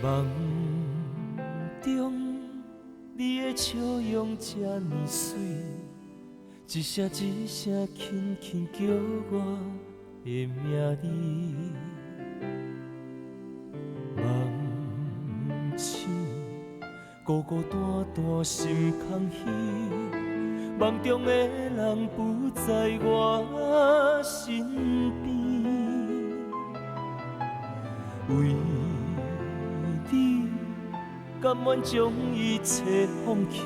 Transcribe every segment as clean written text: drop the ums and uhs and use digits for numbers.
梦中你的笑容这呢水，一声一声轻轻叫我的名字。梦醒，孤孤单单心空虚，梦中的人不在我身边。为你甘愿将一切放弃，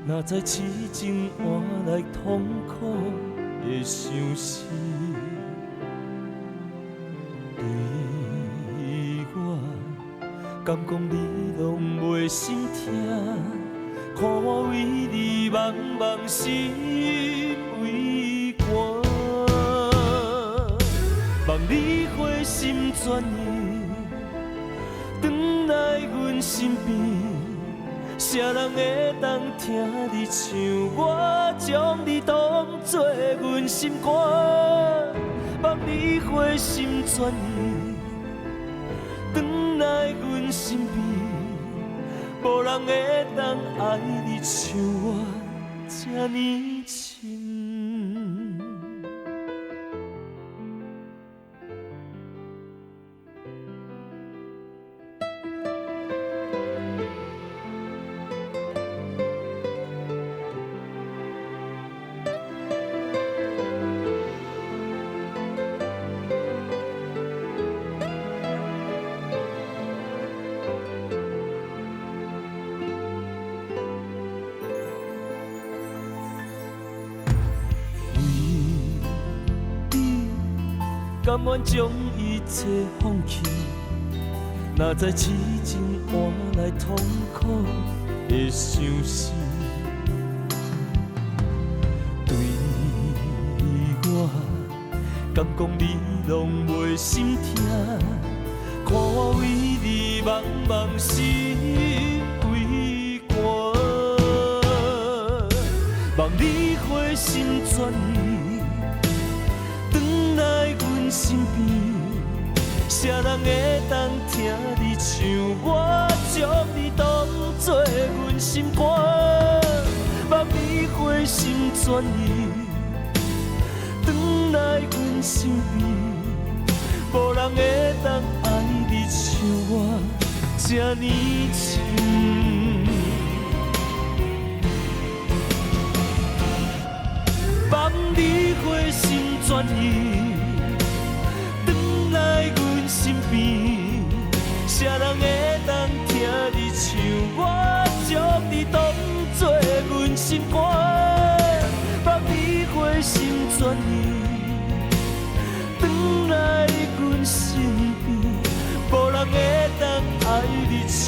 哪知痴情换来痛苦的相思。对我敢讲你拢袂心痛，看我为你茫茫心为寒。望你回心转意，转来阮身边，谁人会当听你唱？我将你当作阮心肝，望你回心转意，转来阮身边，无人会当爱你像我这呢深。甘愿将一切放弃，哪知痴情换来痛苦的相思。对我敢讲你拢袂心痛，看我为你茫茫心为寒，望你回心转意，转来阮身边，谁人会当听你唱？我将你当作阮心肝，望你回心转意，转来阮身边，无人会当爱你像我这呢深。望你回心转意，转来阮身边，谁人会当听你唱？我将你当作阮心肝，望你回心转意，转来阮身边，无人会当爱你像